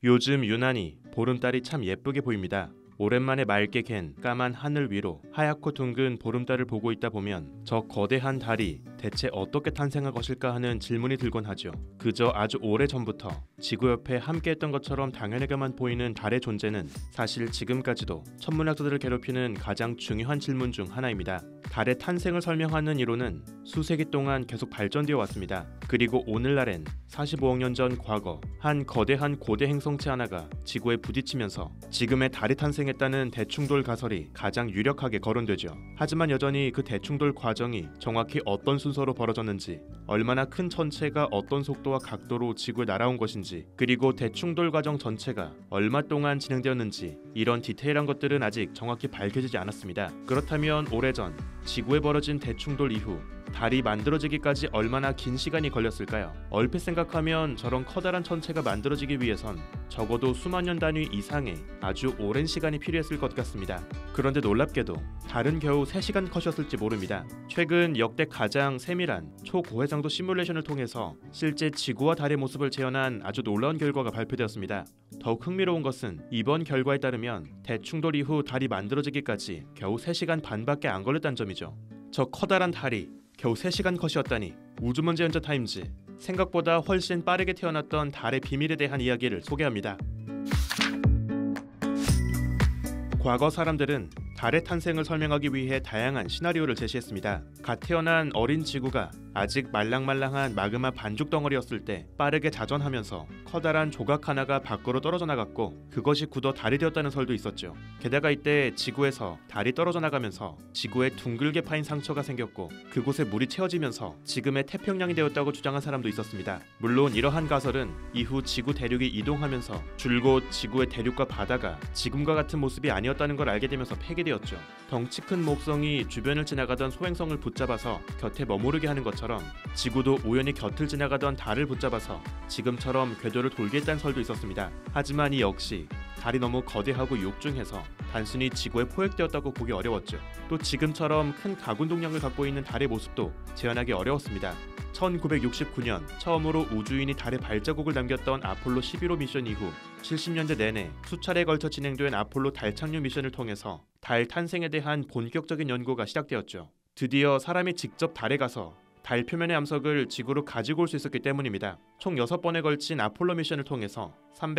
요즘 유난히 보름달이 참 예쁘게 보입니다. 오랜만에 맑게 갠 까만 하늘 위로 하얗고 둥근 보름달을 보고 있다 보면 저 거대한 달이 대체 어떻게 탄생한 것일까 하는 질문이 들곤 하죠. 그저 아주 오래전부터 지구 옆에 함께했던 것처럼 당연하게만 보이는 달의 존재는 사실 지금까지도 천문학자들을 괴롭히는 가장 중요한 질문 중 하나입니다. 달의 탄생을 설명하는 이론은 수세기 동안 계속 발전되어 왔습니다. 그리고 오늘날엔 45억 년 전 과거 한 거대한 고대 행성체 하나가 지구에 부딪히면서 지금의 달이 탄생했다는 대충돌 가설이 가장 유력하게 거론되죠. 하지만 여전히 그 대충돌 과정이 정확히 어떤 순서로 벌어졌는지, 얼마나 큰 천체가 어떤 속도와 각도로 지구에 날아온 것인지, 그리고 대충돌 과정 전체가 얼마 동안 진행되었는지 이런 디테일한 것들은 아직 정확히 밝혀지지 않았습니다. 그렇다면 오래전 지구에 벌어진 대충돌 이후 달이 만들어지기까지 얼마나 긴 시간이 걸렸을까요? 얼핏 생각하면 저런 커다란 천체가 만들어지기 위해선 적어도 수만 년 단위 이상의 아주 오랜 시간이 필요했을 것 같습니다. 그런데 놀랍게도 달은 겨우 3시간 컷이었을지 모릅니다. 최근 역대 가장 세밀한 초고해상도 시뮬레이션을 통해서 실제 지구와 달의 모습을 재현한 아주 놀라운 결과가 발표되었습니다. 더욱 흥미로운 것은 이번 결과에 따르면 대충돌 이후 달이 만들어지기까지 겨우 3시간 반밖에 안 걸렸다는 점이죠. 저 커다란 달이 겨우 3시간 컷이었다니. 우주먼지 연자 타임즈, 생각보다 훨씬 빠르게 태어났던 달의 비밀에 대한 이야기를 소개합니다. 과거 사람들은 달의 탄생을 설명하기 위해 다양한 시나리오를 제시했습니다. 갓 태어난 어린 지구가 아직 말랑말랑한 마그마 반죽 덩어리였을 때 빠르게 자전하면서 커다란 조각 하나가 밖으로 떨어져 나갔고 그것이 굳어 달이 되었다는 설도 있었죠. 게다가 이때 지구에서 달이 떨어져 나가면서 지구에 둥글게 파인 상처가 생겼고 그곳에 물이 채워지면서 지금의 태평양이 되었다고 주장한 사람도 있었습니다. 물론 이러한 가설은 이후 지구 대륙이 이동하면서 줄곧 지구의 대륙과 바다가 지금과 같은 모습이 아니었다는 걸 알게 되면서 폐기되었죠. 덩치 큰 목성이 주변을 지나가던 소행성을 붙잡아서 곁에 머무르게 하는 것처럼 지구도 우연히 곁을 지나가던 달을 붙잡아서 지금처럼 궤도를 돌게 했다는 설도 있었습니다. 하지만 이 역시 달이 너무 거대하고 육중해서 단순히 지구에 포획되었다고 보기 어려웠죠. 또 지금처럼 큰 가군동력을 갖고 있는 달의 모습도 재현하기 어려웠습니다. 1969년 처음으로 우주인이 달에 발자국을 남겼던 아폴로 11호 미션 이후 70년대 내내 수차례에 걸쳐 진행된 아폴로 달 착륙 미션을 통해서 달 탄생에 대한 본격적인 연구가 시작되었죠. 드디어 사람이 직접 달에 가서 달 표면의 암석을 지구로 가지고 올 수 있었기 때문입니다. 총 6번에 걸친 아폴로 미션을 통해서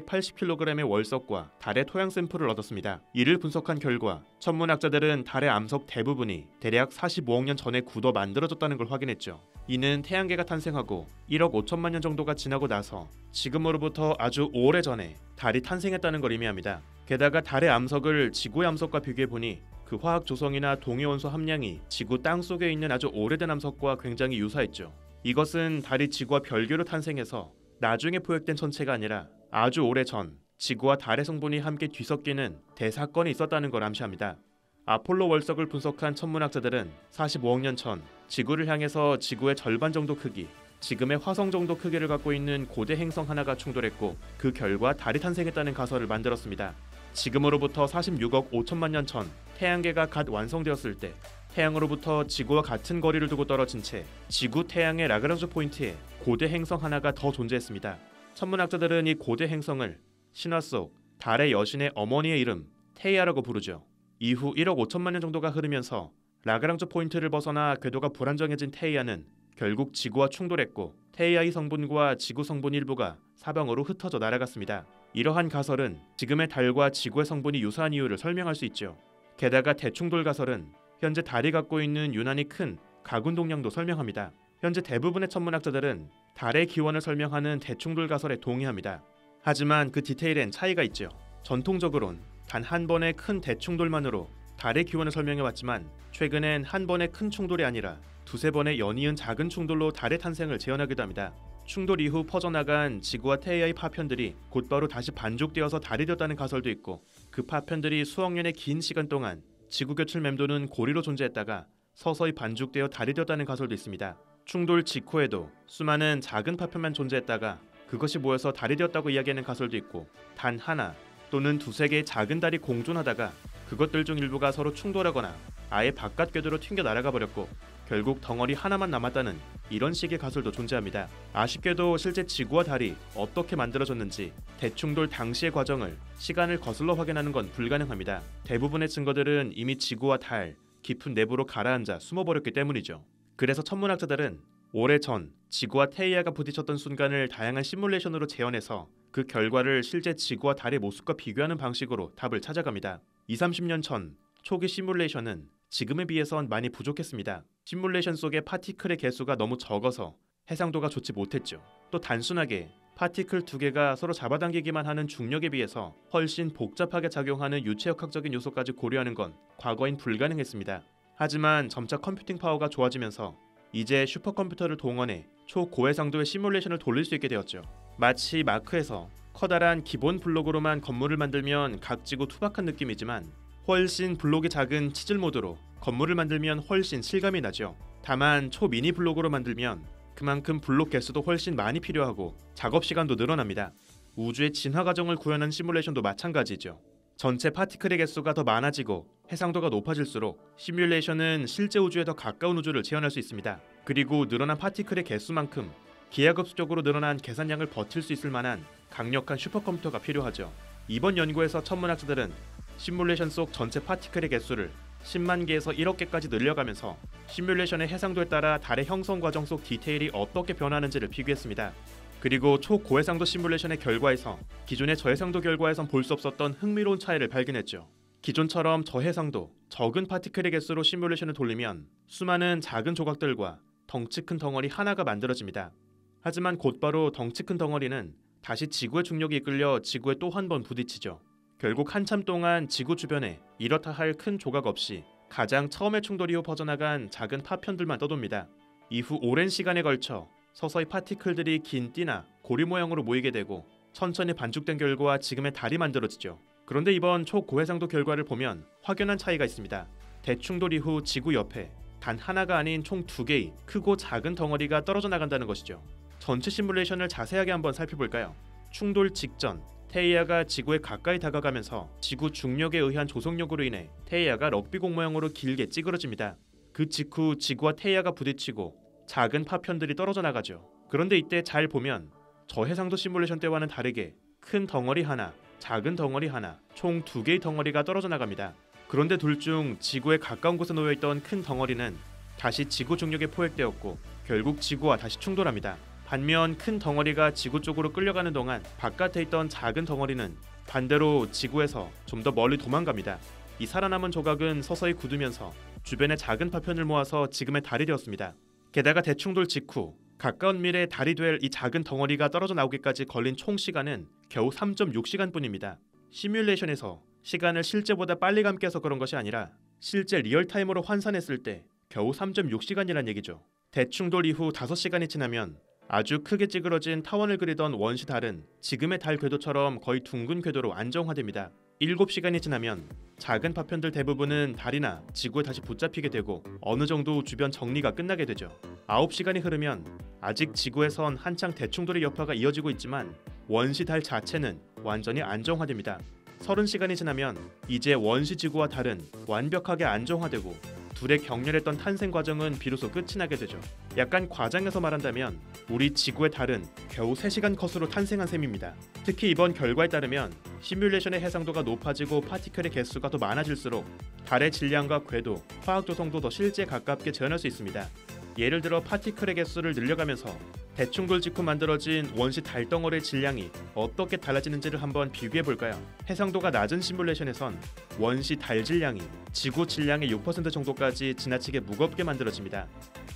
380kg의 월석과 달의 토양 샘플을 얻었습니다. 이를 분석한 결과 천문학자들은 달의 암석 대부분이 대략 45억 년 전에 굳어 만들어졌다는 걸 확인했죠. 이는 태양계가 탄생하고 1억 5천만 년 정도가 지나고 나서 지금으로부터 아주 오래전에 달이 탄생했다는 걸 의미합니다. 게다가 달의 암석을 지구의 암석과 비교해보니 그 화학 조성이나 동위원소 함량이 지구 땅 속에 있는 아주 오래된 암석과 굉장히 유사했죠. 이것은 달이 지구와 별개로 탄생해서 나중에 포획된 천체가 아니라 아주 오래전 지구와 달의 성분이 함께 뒤섞이는 대사건이 있었다는 걸 암시합니다. 아폴로 월석을 분석한 천문학자들은 45억 년 전 지구를 향해서 지구의 절반 정도 크기, 지금의 화성 정도 크기를 갖고 있는 고대 행성 하나가 충돌했고 그 결과 달이 탄생했다는 가설을 만들었습니다. 지금으로부터 46억 5천만 년 전 태양계가 갓 완성되었을 때 태양으로부터 지구와 같은 거리를 두고 떨어진 채 지구 태양의 라그랑주 포인트에 고대 행성 하나가 더 존재했습니다. 천문학자들은 이 고대 행성을 신화 속 달의 여신의 어머니의 이름 테이아라고 부르죠. 이후 1억 5천만 년 정도가 흐르면서 라그랑주 포인트를 벗어나 궤도가 불안정해진 테이아는 결국 지구와 충돌했고 테이아의 성분과 지구 성분 일부가 사방으로 흩어져 날아갔습니다. 이러한 가설은 지금의 달과 지구의 성분이 유사한 이유를 설명할 수 있죠. 게다가 대충돌 가설은 현재 달이 갖고 있는 유난히 큰 가군동량도 설명합니다. 현재 대부분의 천문학자들은 달의 기원을 설명하는 대충돌 가설에 동의합니다. 하지만 그 디테일엔 차이가 있죠. 전통적으론 단 한 번의 큰 대충돌만으로 달의 기원을 설명해왔지만 최근엔 한 번의 큰 충돌이 아니라 두세 번의 연이은 작은 충돌로 달의 탄생을 재현하기도 합니다. 충돌 이후 퍼져나간 지구와 태양의 파편들이 곧바로 다시 반죽되어서 달이 되었다는 가설도 있고 그 파편들이 수억 년의 긴 시간 동안 지구 곁을 맴도는 고리로 존재했다가 서서히 반죽되어 달이 되었다는 가설도 있습니다. 충돌 직후에도 수많은 작은 파편만 존재했다가 그것이 모여서 달이 되었다고 이야기하는 가설도 있고 단 하나 또는 두세 개의 작은 달이 공존하다가 그것들 중 일부가 서로 충돌하거나 아예 바깥 궤도로 튕겨 날아가 버렸고 결국 덩어리 하나만 남았다는 이런 식의 가설도 존재합니다. 아쉽게도 실제 지구와 달이 어떻게 만들어졌는지 대충돌 당시의 과정을 시간을 거슬러 확인하는 건 불가능합니다. 대부분의 증거들은 이미 지구와 달 깊은 내부로 가라앉아 숨어버렸기 때문이죠. 그래서 천문학자들은 오래전 지구와 태이아가 부딪혔던 순간을 다양한 시뮬레이션으로 재현해서 그 결과를 실제 지구와 달의 모습과 비교하는 방식으로 답을 찾아갑니다. 20-30년 전 초기 시뮬레이션은 지금에 비해선 많이 부족했습니다. 시뮬레이션 속의 파티클의 개수가 너무 적어서 해상도가 좋지 못했죠. 또 단순하게 파티클 두 개가 서로 잡아당기기만 하는 중력에 비해서 훨씬 복잡하게 작용하는 유체역학적인 요소까지 고려하는 건 과거엔 불가능했습니다. 하지만 점차 컴퓨팅 파워가 좋아지면서 이제 슈퍼컴퓨터를 동원해 초고해상도의 시뮬레이션을 돌릴 수 있게 되었죠. 마치 마크에서 커다란 기본 블록으로만 건물을 만들면 각지고 투박한 느낌이지만 훨씬 블록이 작은 치즐 모드로 건물을 만들면 훨씬 실감이 나죠. 다만 초미니 블록으로 만들면 그만큼 블록 개수도 훨씬 많이 필요하고 작업 시간도 늘어납니다. 우주의 진화 과정을 구현한 시뮬레이션도 마찬가지죠. 전체 파티클의 개수가 더 많아지고 해상도가 높아질수록 시뮬레이션은 실제 우주에 더 가까운 우주를 재현할 수 있습니다. 그리고 늘어난 파티클의 개수만큼 기하급수적으로 늘어난 계산량을 버틸 수 있을 만한 강력한 슈퍼컴퓨터가 필요하죠. 이번 연구에서 천문학자들은 시뮬레이션 속 전체 파티클의 개수를 10만 개에서 1억 개까지 늘려가면서 시뮬레이션의 해상도에 따라 달의 형성 과정 속 디테일이 어떻게 변하는지를 비교했습니다. 그리고 초고해상도 시뮬레이션의 결과에서 기존의 저해상도 결과에선 볼 수 없었던 흥미로운 차이를 발견했죠. 기존처럼 저해상도, 적은 파티클의 개수로 시뮬레이션을 돌리면 수많은 작은 조각들과 덩치 큰 덩어리 하나가 만들어집니다. 하지만 곧바로 덩치 큰 덩어리는 다시 지구의 중력에 이끌려 지구에 또 한 번 부딪히죠. 결국 한참 동안 지구 주변에 이렇다 할 큰 조각 없이 가장 처음의 충돌 이후 퍼져나간 작은 파편들만 떠돕니다. 이후 오랜 시간에 걸쳐 서서히 파티클들이 긴 띠나 고리 모양으로 모이게 되고 천천히 반죽된 결과 지금의 달이 만들어지죠. 그런데 이번 초고해상도 결과를 보면 확연한 차이가 있습니다. 대충돌 이후 지구 옆에 단 하나가 아닌 총 2개의 크고 작은 덩어리가 떨어져 나간다는 것이죠. 전체 시뮬레이션을 자세하게 한번 살펴볼까요? 충돌 직전 태이아가 지구에 가까이 다가가면서 지구 중력에 의한 조속력으로 인해 태이아가 럭비공 모양으로 길게 찌그러집니다. 그 직후 지구와 태이아가 부딪히고 작은 파편들이 떨어져 나가죠. 그런데 이때 잘 보면 저해상도 시뮬레이션 때와는 다르게 큰 덩어리 하나, 작은 덩어리 하나, 총 2개의 덩어리가 떨어져 나갑니다. 그런데 둘 중 지구에 가까운 곳에 놓여있던 큰 덩어리는 다시 지구 중력에 포획되었고 결국 지구와 다시 충돌합니다. 반면 큰 덩어리가 지구 쪽으로 끌려가는 동안 바깥에 있던 작은 덩어리는 반대로 지구에서 좀 더 멀리 도망갑니다. 이 살아남은 조각은 서서히 굳으면서 주변의 작은 파편을 모아서 지금의 달이 되었습니다. 게다가 대충돌 직후 가까운 미래에 달이 될 이 작은 덩어리가 떨어져 나오기까지 걸린 총 시간은 겨우 3.6시간뿐입니다. 시뮬레이션에서 시간을 실제보다 빨리 감게 해서 그런 것이 아니라 실제 리얼타임으로 환산했을 때 겨우 3.6시간이란 얘기죠. 대충돌 이후 5시간이 지나면 아주 크게 찌그러진 타원을 그리던 원시 달은 지금의 달 궤도처럼 거의 둥근 궤도로 안정화됩니다. 7시간이 지나면 작은 파편들 대부분은 달이나 지구에 다시 붙잡히게 되고 어느 정도 주변 정리가 끝나게 되죠. 9시간이 흐르면 아직 지구에선 한창 대충돌의 여파가 이어지고 있지만 원시 달 자체는 완전히 안정화됩니다. 30시간이 지나면 이제 원시 지구와 달은 완벽하게 안정화되고 둘의 격렬했던 탄생 과정은 비로소 끝이 나게 되죠. 약간 과장해서 말한다면 우리 지구의 달은 겨우 3시간 컷으로 탄생한 셈입니다. 특히 이번 결과에 따르면 시뮬레이션의 해상도가 높아지고 파티클의 개수가 더 많아질수록 달의 질량과 궤도, 화학 조성도 더 실제에 가깝게 재현할 수 있습니다. 예를 들어 파티클의 개수를 늘려가면서 대충돌 직후 만들어진 원시 달덩어리의 질량이 어떻게 달라지는지를 한번 비교해볼까요? 해상도가 낮은 시뮬레이션에선 원시 달 질량이 지구 질량의 6% 정도까지 지나치게 무겁게 만들어집니다.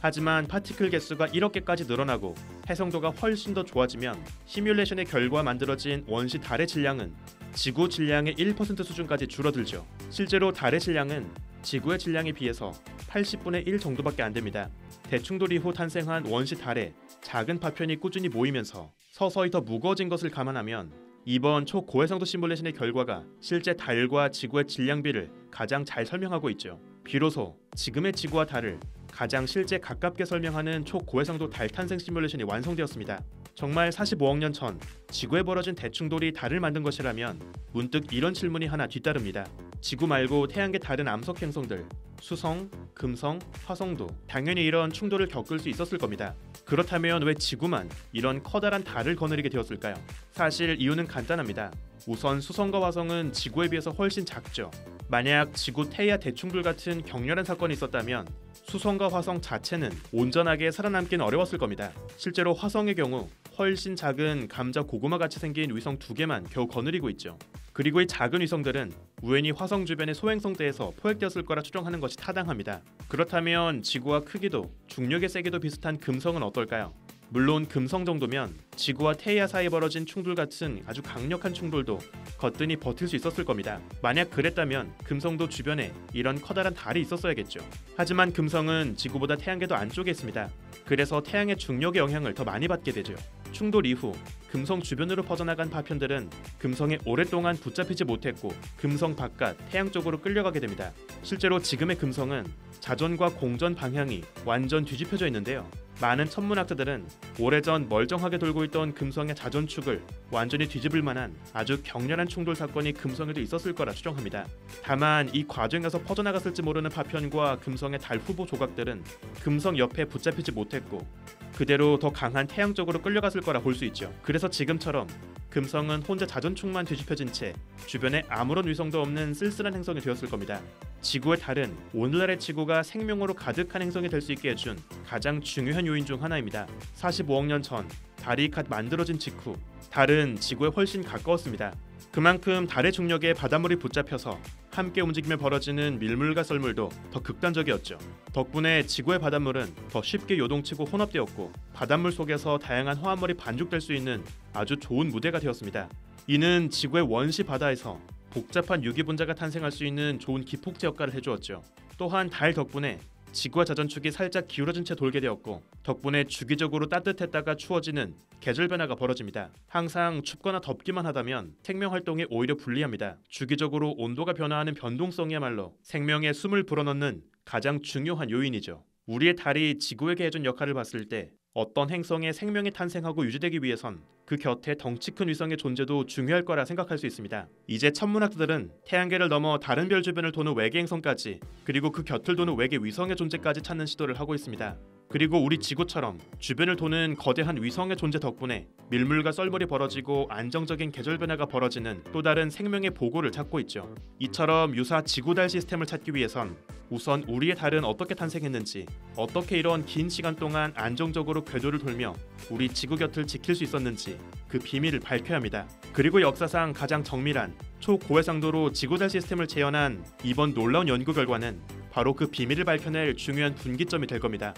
하지만 파티클 개수가 1억 개까지 늘어나고 해상도가 훨씬 더 좋아지면 시뮬레이션의 결과 만들어진 원시 달의 질량은 지구 질량의 1% 수준까지 줄어들죠. 실제로 달의 질량은 지구의 질량에 비해서 80분의 1 정도밖에 안 됩니다. 대충돌 이후 탄생한 원시 달에 작은 파편이 꾸준히 모이면서 서서히 더 무거워진 것을 감안하면 이번 초고해상도 시뮬레이션의 결과가 실제 달과 지구의 질량비를 가장 잘 설명하고 있죠. 비로소 지금의 지구와 달을 가장 실제 가깝게 설명하는 초고해상도 달 탄생 시뮬레이션이 완성되었습니다. 정말 45억 년 전 지구에 벌어진 대충돌이 달을 만든 것이라면 문득 이런 질문이 하나 뒤따릅니다. 지구 말고 태양계 다른 암석 행성들, 수성, 금성, 화성도 당연히 이런 충돌을 겪을 수 있었을 겁니다. 그렇다면 왜 지구만 이런 커다란 달을 거느리게 되었을까요? 사실 이유는 간단합니다. 우선 수성과 화성은 지구에 비해서 훨씬 작죠. 만약 지구 태야 대충돌 같은 격렬한 사건이 있었다면 수성과 화성 자체는 온전하게 살아남기는 어려웠을 겁니다. 실제로 화성의 경우 훨씬 작은 감자 고구마 같이 생긴 위성 2개만 겨우 거느리고 있죠. 그리고 이 작은 위성들은 우연히 화성 주변의 소행성대에서 포획되었을 거라 추정하는 것이 타당합니다. 그렇다면 지구와 크기도 중력의 세기도 비슷한 금성은 어떨까요? 물론 금성 정도면 지구와 태야 사이에 벌어진 충돌 같은 아주 강력한 충돌도 거뜬히 버틸 수 있었을 겁니다. 만약 그랬다면 금성도 주변에 이런 커다란 달이 있었어야겠죠. 하지만 금성은 지구보다 태양계도 안쪽에 있습니다. 그래서 태양의 중력의 영향을 더 많이 받게 되죠. 충돌 이후 금성 주변으로 퍼져나간 파편들은 금성에 오랫동안 붙잡히지 못했고 금성 바깥 태양 쪽으로 끌려가게 됩니다. 실제로 지금의 금성은 자전과 공전 방향이 완전 뒤집혀져 있는데요. 많은 천문학자들은 오래전 멀쩡하게 돌고 있던 금성의 자전축을 완전히 뒤집을 만한 아주 격렬한 충돌 사건이 금성에도 있었을 거라 추정합니다. 다만 이 과정에서 퍼져나갔을지 모르는 파편과 금성의 달 후보 조각들은 금성 옆에 붙잡히지 못했고 그대로 더 강한 태양 쪽으로 끌려갔을 거라 볼 수 있죠. 그래서 지금처럼 금성은 혼자 자전축만 뒤집혀진 채 주변에 아무런 위성도 없는 쓸쓸한 행성이 되었을 겁니다. 지구의 달은 오늘날의 지구가 생명으로 가득한 행성이 될 수 있게 해준 가장 중요한 요인 중 하나입니다. 45억 년 전 달이 갓 만들어진 직후 달은 지구에 훨씬 가까웠습니다. 그만큼 달의 중력에 바닷물이 붙잡혀서 함께 움직이며 벌어지는 밀물과 썰물도 더 극단적이었죠. 덕분에 지구의 바닷물은 더 쉽게 요동치고 혼합되었고 바닷물 속에서 다양한 화합물이 반죽될 수 있는 아주 좋은 무대가 되었습니다. 이는 지구의 원시 바다에서 복잡한 유기분자가 탄생할 수 있는 좋은 기폭제 역할을 해주었죠. 또한 달 덕분에 지구와 자전축이 살짝 기울어진 채 돌게 되었고 덕분에 주기적으로 따뜻했다가 추워지는 계절 변화가 벌어집니다. 항상 춥거나 덥기만 하다면 생명 활동에 오히려 불리합니다. 주기적으로 온도가 변화하는 변동성이야말로 생명에 숨을 불어넣는 가장 중요한 요인이죠. 우리의 달이 지구에게 해준 역할을 봤을 때 어떤 행성에 생명이 탄생하고 유지되기 위해선 그 곁에 덩치 큰 위성의 존재도 중요할 거라 생각할 수 있습니다. 이제 천문학자들은 태양계를 넘어 다른 별 주변을 도는 외계 행성까지 그리고 그 곁을 도는 외계 위성의 존재까지 찾는 시도를 하고 있습니다. 그리고 우리 지구처럼 주변을 도는 거대한 위성의 존재 덕분에 밀물과 썰물이 벌어지고 안정적인 계절 변화가 벌어지는 또 다른 생명의 보고를 찾고 있죠. 이처럼 유사 지구-달 시스템을 찾기 위해선 우선 우리의 달은 어떻게 탄생했는지, 어떻게 이런 긴 시간 동안 안정적으로 궤도를 돌며 우리 지구 곁을 지킬 수 있었는지 그 비밀을 밝혀야 합니다. 그리고 역사상 가장 정밀한 초고해상도로 지구-달 시스템을 재현한 이번 놀라운 연구 결과는 바로 그 비밀을 밝혀낼 중요한 분기점이 될 겁니다.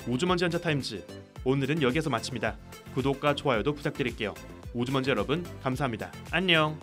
우주먼지 연차타임즈, 오늘은 여기에서 마칩니다. 구독과 좋아요도 부탁드릴게요. 우주먼지 여러분 감사합니다. 안녕.